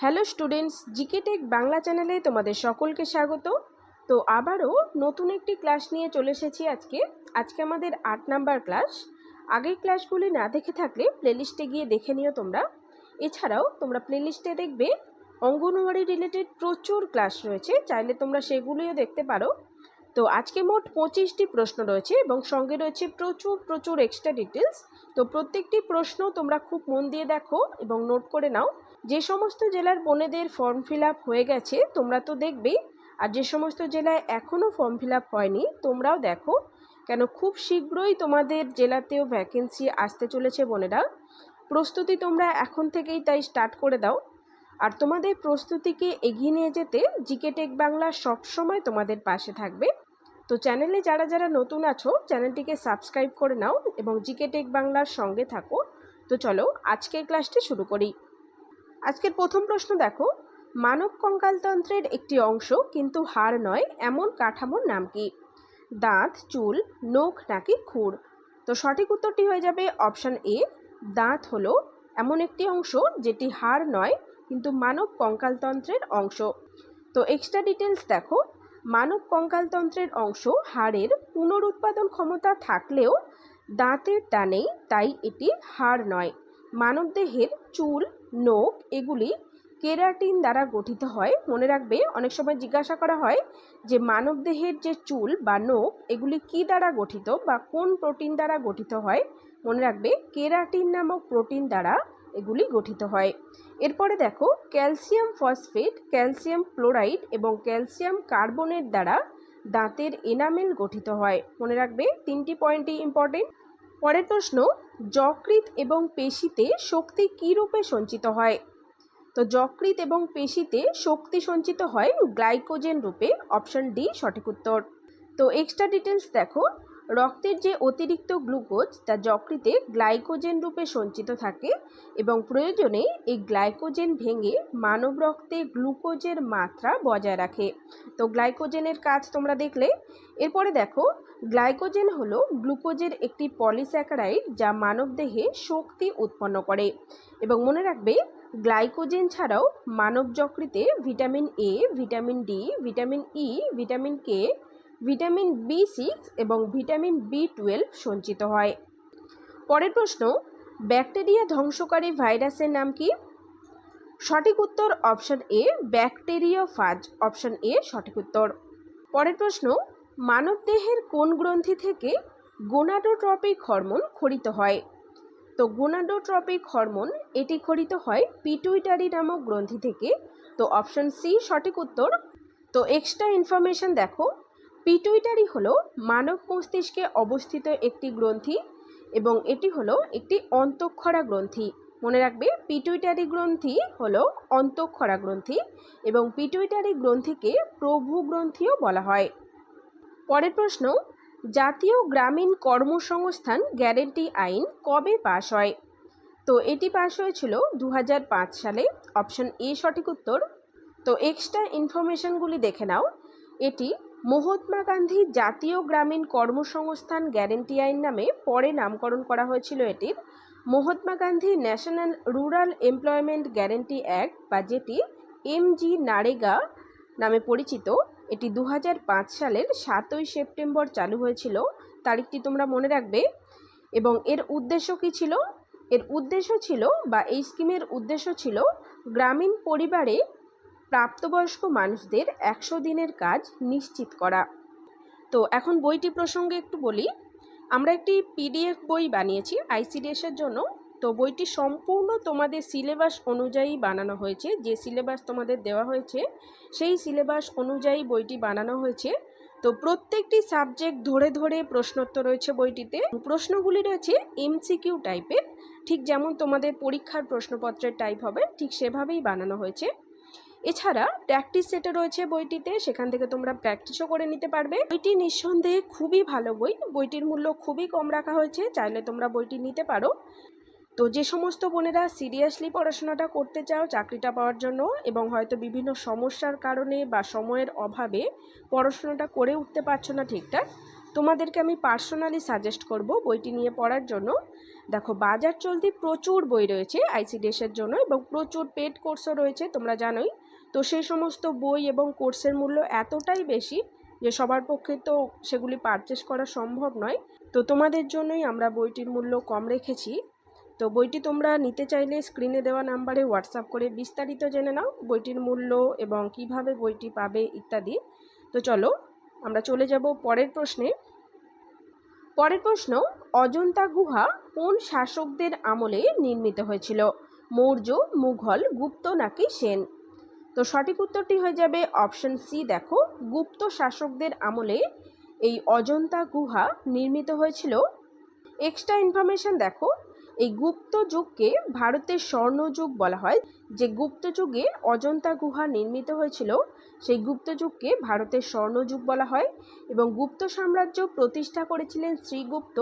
Hello students, GK tech Bangla চ্যানেলে তোমাদের সকলকে স্বাগত। তো আবারও নতুন একটি ক্লাস নিয়ে চলে এসেছি আজকে আমাদের 8 নাম্বার ক্লাস। আগের ক্লাসগুলি না দেখে থাকলে প্লেলিস্টে গিয়ে দেখে নিও তোমরা। এছাড়াও তোমরা প্লেলিস্টে দেখবে অঙ্গনওয়াড়ি রিলেটেড প্রচুর ক্লাস রয়েছে, চাইলে তোমরা সেগুলিও দেখতে পারো। তো আজকে মোট 25টি প্রশ্ন রয়েছে এবং সঙ্গে রয়েছে প্রচুর এক্সট্রা ডিটেলস। তো প্রত্যেকটি প্রশ্ন তোমরা খুব মন দিয়ে দেখো এবং নোট করে নাও। যে সমস্ত জেলার বোনেদের ফর্ম ফিল আপ হয়ে গেছে তোমরা তো দেখবেই, আর যে সমস্ত জেলায় এখনও ফর্ম ফিল আপ হয়নি তোমরাও দেখো, কেন খুব শীঘ্রই তোমাদের জেলাতেও ভ্যাকেন্সি আসতে চলেছে বোনেরা। প্রস্তুতি তোমরা এখন থেকেই তাই স্টার্ট করে দাও। আর তোমাদের প্রস্তুতিকে এগিয়ে নিয়ে যেতে জিকে টেক বাংলা সবসময় তোমাদের পাশে থাকবে। তো চ্যানেলে যারা যারা নতুন আছো চ্যানেলটিকে সাবস্ক্রাইব করে নাও এবং জিকে টেক বাংলার সঙ্গে থাকো। তো চলো আজকের ক্লাসটি শুরু করি। আজকের প্রথম প্রশ্ন দেখো, মানব কঙ্কালতন্ত্রের একটি অংশ কিন্তু হাড় নয় এমন কাঠামোর নাম কি? দাঁত, চুল, নখ নাকি খুর? তো সঠিক উত্তরটি হয়ে যাবে অপশান এ, দাঁত হলো এমন একটি অংশ যেটি হাড় নয় কিন্তু মানব কঙ্কালতন্ত্রের অংশ। তো এক্সট্রা ডিটেলস দেখো, মানব কঙ্কালতন্ত্রের অংশ হাড়ের পুনরুৎপাদন ক্ষমতা থাকলেও দাঁতের তা নেই, তাই এটি হাড় নয়। মানবদেহের চুল, নখ এগুলি কেরাটিন দ্বারা গঠিত হয়। মনে রাখবে, অনেক সময় জিজ্ঞাসা করা হয় যে মানবদেহের যে চুল বা নখ এগুলি কি দ্বারা গঠিত বা কোন প্রোটিন দ্বারা গঠিত হয়। মনে রাখবে, কেরাটিন নামক প্রোটিন দ্বারা এগুলি গঠিত হয়। এরপরে দেখো, ক্যালসিয়াম ফসফেট, ক্যালসিয়াম ক্লোরাইড এবং ক্যালসিয়াম কার্বনেট দ্বারা দাঁতের এনামেল গঠিত হয়। মনে রাখবে, তিনটি পয়েন্টই ইম্পর্টেন্ট। পরের প্রশ্ন, যকৃৎ এবং পেশিতে শক্তি কী রূপে সঞ্চিত হয়? তো যকৃৎ এবং পেশিতে শক্তি সঞ্চিত হয় গ্লাইকোজেন রূপে। অপশন ডি সঠিক উত্তর। তো এক্সট্রা ডিটেলস দেখো, রক্তের যে অতিরিক্ত গ্লুকোজ তা যকৃতে গ্লাইকোজেন রূপে সঞ্চিত থাকে এবং প্রয়োজনে এই গ্লাইকোজেন ভেঙে মানব রক্তে গ্লুকোজের মাত্রা বজায় রাখে। তো গ্লাইকোজেনের কাজ তোমরা দেখলে। এরপরে দেখো, গ্লাইকোজেন হলো গ্লুকোজের একটি পলিস্যাকারাইড যা মানবদেহে শক্তি উৎপন্ন করে। এবং মনে রাখবে, গ্লাইকোজেন ছাড়াও মানব যকৃতে vitamin A, vitamin D, vitamin E, vitamin K, vitamin B6 এবং ভিটামিন B12 সঞ্চিত হয়। পরের প্রশ্ন, ব্যাকটেরিয়া ধ্বংসকারী ভাইরাসের নাম কি? সঠিক উত্তর option A, bacteriophage. Option A সঠিক উত্তর। পরের প্রশ্ন, মানবদেহের কোন গ্রন্থি থেকে গোনাডোট্রপিক হরমোন ক্ষরিত হয়? তো গোনাডোট্রপিক হরমোন এটি ক্ষরিত হয় পিটুইটারি নামক গ্রন্থি থেকে। তো অপশন সি সঠিক উত্তর। তো এক্সট্রা ইনফরমেশন দেখো, পিটুইটারি হলো মানব মস্তিষ্কে অবস্থিত একটি গ্রন্থি এবং এটি হলো একটি অন্তঃক্ষরা গ্রন্থি। মনে রাখবে, পিটুইটারি গ্রন্থি হলো অন্তঃক্ষরা গ্রন্থি এবং পিটুইটারি গ্রন্থিকে প্রভু গ্রন্থিও বলা হয়। পরের প্রশ্ন, জাতীয় গ্রামীণ কর্মসংস্থান গ্যারেন্টি আইন কবে পাশ হয়? তো এটি পাশ হয়েছিল 2005 সালে। অপশন এ সঠিক উত্তর। তো এক্সট্রা ইনফরমেশনগুলি দেখে নাও, এটি মহাত্মা গান্ধী জাতীয় গ্রামীণ কর্মসংস্থান গ্যারেন্টি আইন নামে পরে নামকরণ করা হয়েছিল এটির। Mahatma Gandhi national rural employment guarantee act বা যেটি MG নারেগা নামে পরিচিত, এটি 2005 সালের 7ই সেপ্টেম্বর চালু হয়েছিল। তারিখটি তোমরা মনে রাখবে। এবং এর উদ্দেশ্য কী ছিল? এর উদ্দেশ্য ছিল বা এই স্কিমের উদ্দেশ্য ছিল গ্রামীণ পরিবারে প্রাপ্তবয়স্ক মানুষদের 100 দিনের কাজ নিশ্চিত করা। তো এখন বইটি প্রসঙ্গে একটু বলি। আমরা একটি PDF বই বানিয়েছি ICDS-এর জন্য। তো বইটি সম্পূর্ণ তোমাদের সিলেবাস অনুযায়ী বানানো হয়েছে। যে সিলেবাস তোমাদের দেওয়া হয়েছে সেই সিলেবাস অনুযায়ী বইটি বানানো হয়েছে। তো প্রত্যেকটি সাবজেক্ট ধরে ধরে প্রশ্নোত্তর রয়েছে বইটিতে। প্রশ্নগুলি রয়েছে MCQ টাইপের, ঠিক যেমন তোমাদের পরীক্ষার প্রশ্নপত্রের টাইপ হবে ঠিক সেভাবেই বানানো হয়েছে। এছাড়া প্র্যাকটিস সেটও রয়েছে বইটিতে, সেখান থেকে তোমরা প্র্যাকটিসও করে নিতে পারবে। বইটি নিঃসন্দেহে খুবই ভালো বই, বইটির মূল্য খুবই কম রাখা হয়েছে, চাইলে তোমরা বইটি নিতে পারো। তো যে সমস্ত বোনেরা সিরিয়াসলি পড়াশোনাটা করতে চাও চাকরিটা পাওয়ার জন্য এবং হয়তো বিভিন্ন সমস্যার কারণে বা সময়ের অভাবে পড়াশোনাটা করে উঠতে পারছো না ঠিকঠাক, তোমাদেরকে আমি পার্সোনালি সাজেস্ট করব বইটি নিয়ে পড়ার জন্য। দেখো, বাজার চলতি প্রচুর বই রয়েছে আইসিডিএসের জন্য এবং প্রচুর পেড কোর্সও রয়েছে, তোমরা জানোই। তো সেই সমস্ত বই এবং কোর্সের মূল্য এতটাই বেশি যে সবার পক্ষে তো সেগুলি পারচেস করা সম্ভব নয়। তো তোমাদের জন্যই আমরা বইটির মূল্য কম রেখেছি। তো বইটি তোমরা নিতে চাইলে স্ক্রিনে দেওয়া নাম্বারে হোয়াটসঅ্যাপ করে বিস্তারিত জেনে নাও বইটির মূল্য এবং কিভাবে বইটি পাবে ইত্যাদি। তো চলো আমরা চলে যাব পরের প্রশ্নে। পরের প্রশ্ন, অজন্তা গুহা কোন শাসকদের আমলে নির্মিত হয়েছিল? মৌর্য, মুঘল, গুপ্ত নাকি সেন? তো সঠিক উত্তরটি হয়ে যাবে অপশন সি। দেখো, গুপ্ত শাসকদের আমলে এই অজন্তা গুহা নির্মিত হয়েছিল। এক্সট্রা ইনফরমেশন দেখো, এই গুপ্ত যুগকে ভারতের স্বর্ণযুগ বলা হয়। যে গুপ্ত যুগে অজন্তা গুহা নির্মিত হয়েছিল সেই গুপ্ত যুগকে ভারতের স্বর্ণযুগ বলা হয়। এবং গুপ্ত সাম্রাজ্য প্রতিষ্ঠা করেছিলেন শ্রীগুপ্ত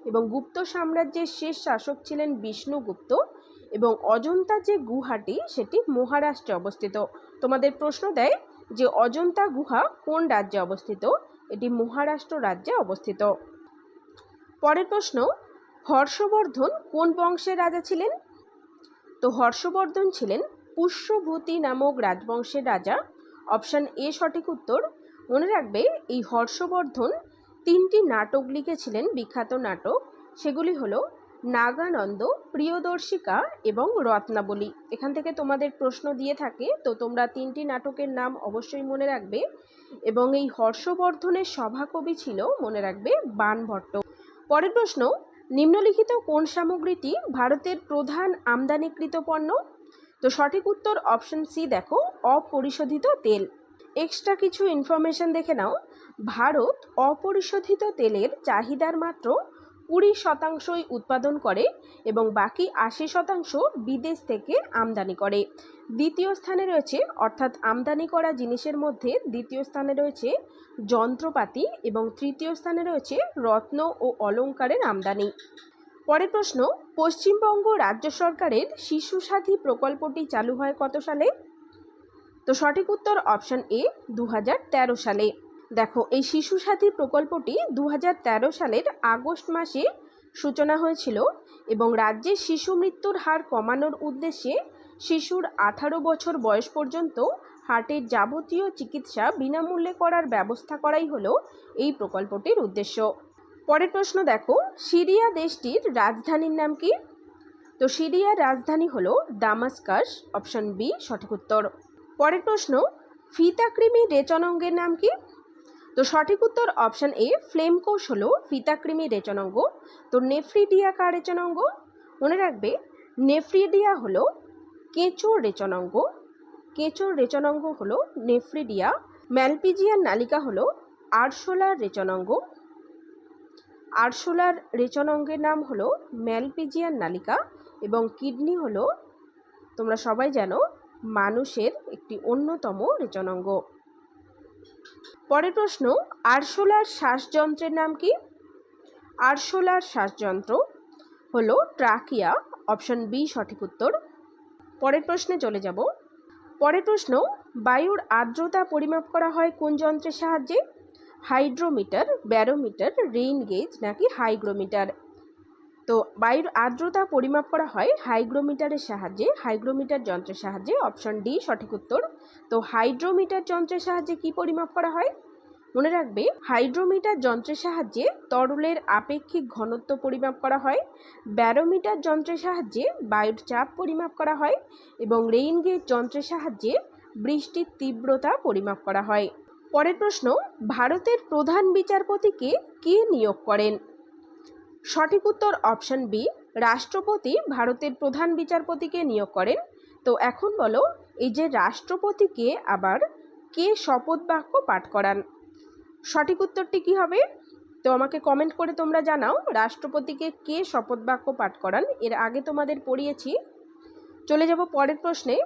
এবং গুপ্ত সাম্রাজ্যের শেষ শাসক ছিলেন বিষ্ণুগুপ্ত। এবং অজন্তা যে গুহাটি সেটি মহারাষ্ট্রে অবস্থিত। তোমাদের প্রশ্ন দেয় যে অজন্তা গুহা কোন রাজ্যে অবস্থিত? এটি মহারাষ্ট্র রাজ্যে অবস্থিত। পরের প্রশ্ন, হর্ষবর্ধন কোন বংশের রাজা ছিলেন? তো হর্ষবর্ধন ছিলেন পুষ্যভূতি নামক রাজবংশের রাজা। অপশান এ সঠিক উত্তর। মনে রাখবে, এই হর্ষবর্ধন 3টি নাটক লিখেছিলেন, বিখ্যাত নাটক। সেগুলি হলো নাগানন্দ, প্রিয়দর্শিকা এবং রত্নাবলী। এখান থেকে তোমাদের প্রশ্ন দিয়ে থাকে, তো তোমরা 3টি নাটকের নাম অবশ্যই মনে রাখবে। এবং এই হর্ষবর্ধনের সভাকবি ছিল, মনে রাখবে, বাণভট্ট। পরের প্রশ্ন, নিম্নলিখিত কোন সামগ্রীটি ভারতের প্রধান আমদানিকৃত পণ্য? তো সঠিক উত্তর অপশন সি। দেখো, অপরিশোধিত তেল। এক্সট্রা কিছু ইনফরমেশন দেখে নাও। ভারত অপরিশোধিত তেলের চাহিদার মাত্র 20% উৎপাদন করে এবং বাকি 80% বিদেশ থেকে আমদানি করে। দ্বিতীয় স্থানে রয়েছে, অর্থাৎ আমদানি করা জিনিসের মধ্যে দ্বিতীয় স্থানে রয়েছে যন্ত্রপাতি এবং তৃতীয় স্থানে রয়েছে রত্ন ও অলংকারের আমদানি। পরের প্রশ্ন, পশ্চিমবঙ্গ রাজ্য সরকারের শিশু সাথী প্রকল্পটি চালু হয় কত সালে? তো সঠিক উত্তর অপশন এ, 2013 সালে। দেখো, এই শিশু সাথী প্রকল্পটি 2013 সালের আগস্ট মাসে সূচনা হয়েছিল এবং রাজ্যে শিশু মৃত্যুর হার কমানোর উদ্দেশ্যে শিশুর 18 বছর বয়স পর্যন্ত হার্টের যাবতীয় চিকিৎসা বিনামূল্যে করার ব্যবস্থা করাই হলো এই প্রকল্পটির উদ্দেশ্য। পরের প্রশ্ন দেখো, সিরিয়া দেশটির রাজধানীর নাম কি? তো সিরিয়ার রাজধানী হলো দামাস্কাস। অপশন বি সঠিক উত্তর। পরের প্রশ্ন, ফিতাকৃমি রেচনাঙ্গের নাম কি? তো সঠিক উত্তর অপশন এ, ফ্লেমকোষ হলো ফিতাকৃমি রেচনাঙ্গ। তো নেফ্রিডিয়া কার রেচনাঙ্গ? মনে রাখবে, নেফ্রিডিয়া হলো কেঁচোর রেচনাঙ্গ। কেঁচোর রেচনাঙ্গ হলো নেফ্রিডিয়া। ম্যালপিজিয়ান নালিকা হলো আরশোলার রেচনাঙ্গ। আরশোলার রেচনাঙ্গের নাম হলো ম্যালপিজিয়ান নালিকা। এবং কিডনি হলো, তোমরা সবাই জানো, মানুষের একটি অন্যতম রেচনাঙ্গ। পরের প্রশ্ন, আরশোলার শ্বাসযন্ত্রের নাম কি? আরশোলার শ্বাসযন্ত্র হলো ট্রাকিয়া। অপশন বি সঠিক উত্তর। পরের প্রশ্নে চলে যাব। পরের প্রশ্ন, বায়ুর আর্দ্রতা পরিমাপ করা হয় কোন যন্ত্রের সাহায্যে? হাইড্রোমিটার, ব্যারোমিটার, রেইন গেজ নাকি হাইগ্রোমিটার? তো বায়ুর আর্দ্রতা পরিমাপ করা হয় হাইগ্রোমিটারের সাহায্যে, হাইগ্রোমিটার যন্ত্রের সাহায্যে। অপশন ডি সঠিক উত্তর। তো হাইড্রোমিটার যন্ত্রের সাহায্যে কি পরিমাপ করা হয়? মনে রাখবে, হাইড্রোমিটার যন্ত্রের সাহায্যে তরলের আপেক্ষিক ঘনত্ব পরিমাপ করা হয়। ব্যারোমিটার যন্ত্রের সাহায্যে বায়ুর চাপ পরিমাপ করা হয় এবং রেইন গেজ যন্ত্রের সাহায্যে বৃষ্টির তীব্রতা পরিমাপ করা হয়। পরের প্রশ্ন, ভারতের প্রধান বিচারপতিকে কে নিয়োগ করেন? সঠিক উত্তর অপশন বি, রাষ্ট্রপতি ভারতের প্রধান বিচারপতিকে নিয়োগ করেন। তো এখন বলো, এই যে রাষ্ট্রপতিকে আবার কে শপথ বাক্য পাঠ করান? সঠিক উত্তরটি কি হবে? তো আমাকে কমেন্ট করে তোমরা জানাও, রাষ্ট্রপতিকে কে শপথ বাক্য পাঠ করান। এর আগে তোমাদের পড়িয়েছি। চলে যাব পরের প্রশ্নে।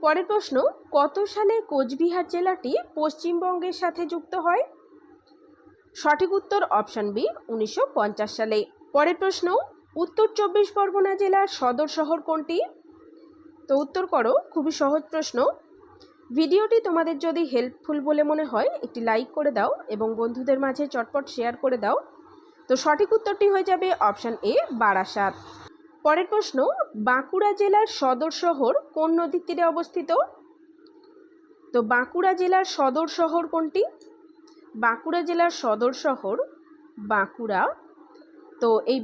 পরের প্রশ্ন, কত সালে কোচবিহার জেলাটি পশ্চিমবঙ্গের সাথে যুক্ত হয়? সঠিক উত্তর অপশন বি, 1950 সালে। পরের প্রশ্ন, উত্তর 24 পরগনা জেলার সদর শহর কোনটি? তো উত্তর করো, খুবই সহজ প্রশ্ন। ভিডিওটি তোমাদের যদি হেল্পফুল বলে মনে হয় একটি লাইক করে দাও এবং বন্ধুদের মাঝে চটপট শেয়ার করে দাও। তো সঠিক উত্তরটি হয়ে যাবে অপশান এ, বারাসাত। পরের প্রশ্ন, বাঁকুড়া জেলার সদর শহর কোন নদীর তীরে অবস্থিত? তো বাঁকুড়া জেলার সদর শহর কোনটি? বাঁকুড়া জেলার সদর শহর বাঁকুড়া। তো এই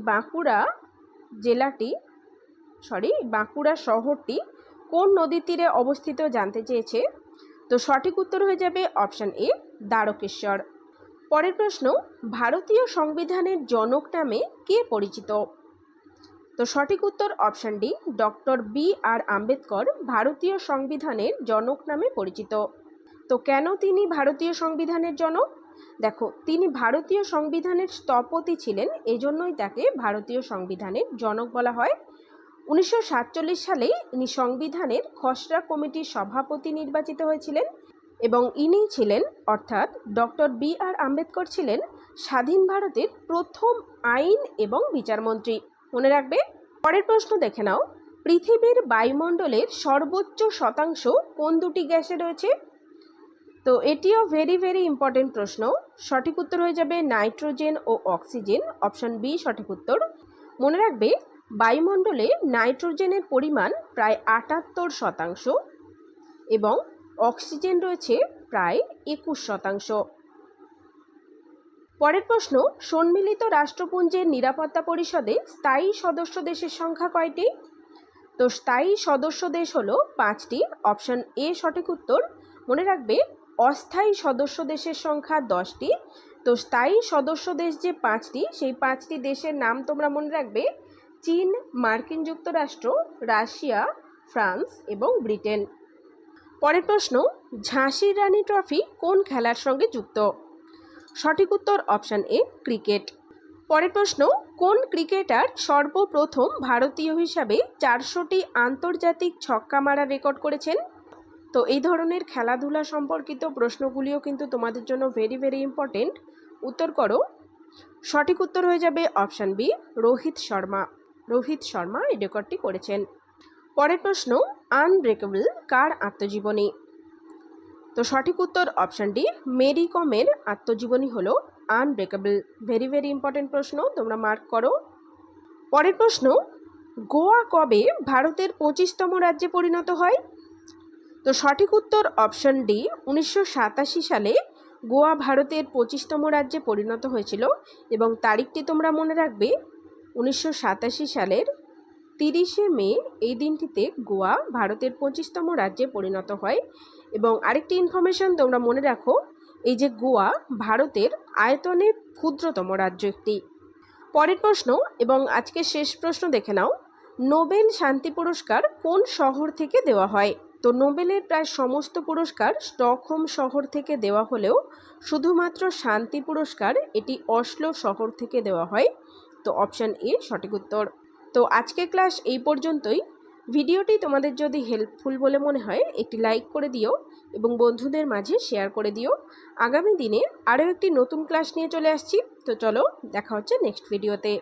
বাঁকুড়া শহরটি কোন নদীর তীরে অবস্থিত জানতে চেয়েছে। তো সঠিক উত্তর হয়ে যাবে অপশান এ, দ্বারকেশ্বর। পরের প্রশ্ন, ভারতীয় সংবিধানের জনক নামে কে পরিচিত? তো সঠিক উত্তর option D, doctor B.R.. Ambedkar ভারতীয় সংবিধানের জনক নামে পরিচিত। তো কেন তিনি ভারতীয় সংবিধানের জনক? দেখো, তিনি ভারতীয় সংবিধানের স্থপতি ছিলেন, এজন্যই তাকে ভারতীয় সংবিধানের জনক বলা হয়। 1947 সালে ইনি সংবিধানের খসড়া কমিটির সভাপতি নির্বাচিত হয়েছিলেন এবং ইনি ছিলেন, অর্থাৎ ডক্টর বি.আর. আম্বেদকর ছিলেন স্বাধীন ভারতের প্রথম আইন এবং বিচারমন্ত্রী। মনে রাখবে। পরের প্রশ্ন দেখে নাও, পৃথিবীর বায়ুমণ্ডলের সর্বোচ্চ শতাংশ কোন দুটি গ্যাসে রয়েছে? তো এটিও ভেরি ইম্পর্টেন্ট প্রশ্ন। সঠিক উত্তর হয়ে যাবে নাইট্রোজেন ও অক্সিজেন, অপশান বি সঠিক উত্তর। মনে রাখবে, বায়ুমণ্ডলে নাইট্রোজেনের পরিমাণ প্রায় 78% এবং অক্সিজেন রয়েছে প্রায় 21%। পরের প্রশ্ন, সম্মিলিত রাষ্ট্রপুঞ্জের নিরাপত্তা পরিষদে স্থায়ী সদস্য দেশের সংখ্যা কয়টি? তো স্থায়ী সদস্য দেশ হলো 5টি, অপশান এ সঠিক উত্তর। মনে রাখবে, অস্থায়ী সদস্য দেশের সংখ্যা 10টি। তো স্থায়ী সদস্য দেশ যে 5টি, সেই 5টি দেশের নাম তোমরা মনে রাখবে: চীন, মার্কিন যুক্তরাষ্ট্র, রাশিয়া, ফ্রান্স এবং ব্রিটেন। পরের প্রশ্ন, ঝাঁসির রানী ট্রফি কোন খেলার সঙ্গে যুক্ত? সঠিক উত্তর অপশান এ, ক্রিকেট। পরের প্রশ্ন, কোন ক্রিকেটার সর্বপ্রথম ভারতীয় হিসাবে 400টি আন্তর্জাতিক ছক্কা মারার রেকর্ড করেছেন? তো এই ধরনের খেলাধুলা সম্পর্কিত প্রশ্নগুলিও কিন্তু তোমাদের জন্য ভেরি ইম্পর্টেন্ট। উত্তর করো। সঠিক উত্তর হয়ে যাবে অপশান বি, রোহিত শর্মা। রোহিত শর্মা এই রেকর্ডটি করেছেন। পরের প্রশ্ন, আনব্রেকেবল কার আত্মজীবনী? তো সঠিক উত্তর অপশান ডি, মেরি কমের আত্মজীবনী হলো আনব্রেকেবল। ভেরি ইম্পর্টেন্ট প্রশ্ন, তোমরা মার্ক করো। পরের প্রশ্ন, গোয়া কবে ভারতের 25তম রাজ্যে পরিণত হয়? তো সঠিক উত্তর অপশান ডি, 1987 সালে গোয়া ভারতের 25তম রাজ্যে পরিণত হয়েছিল এবং তারিখটি তোমরা মনে রাখবে, 1987 সালের 30শে মে। এই দিনটিতে গোয়া ভারতের 25তম রাজ্যে পরিণত হয়। এবং আরেকটি ইনফরমেশন তোমরা মনে রাখো, এই যে গোয়া ভারতের আয়তনের ক্ষুদ্রতম রাজ্য একটি। পরের প্রশ্ন এবং আজকে শেষ প্রশ্ন দেখে নাও, নোবেল শান্তি পুরস্কার কোন শহর থেকে দেওয়া হয়? তো নোবেলের প্রায় সমস্ত পুরস্কার স্টকহোম শহর থেকে দেওয়া হলেও শুধুমাত্র শান্তি পুরস্কার এটি অসলো শহর থেকে দেওয়া হয়। তো অপশান এ সঠিক উত্তর। তো আজকের ক্লাস এই পর্যন্তই। ভিডিওটি তোমাদের যদি হেল্পফুল বলে মনে হয় একটি লাইক করে দিও এবং বন্ধুদের মাঝে শেয়ার করে দিও। আগামী দিনে আরও একটি নতুন ক্লাস নিয়ে চলে আসছি। তো চলো, দেখা হচ্ছে নেক্সট ভিডিওতে।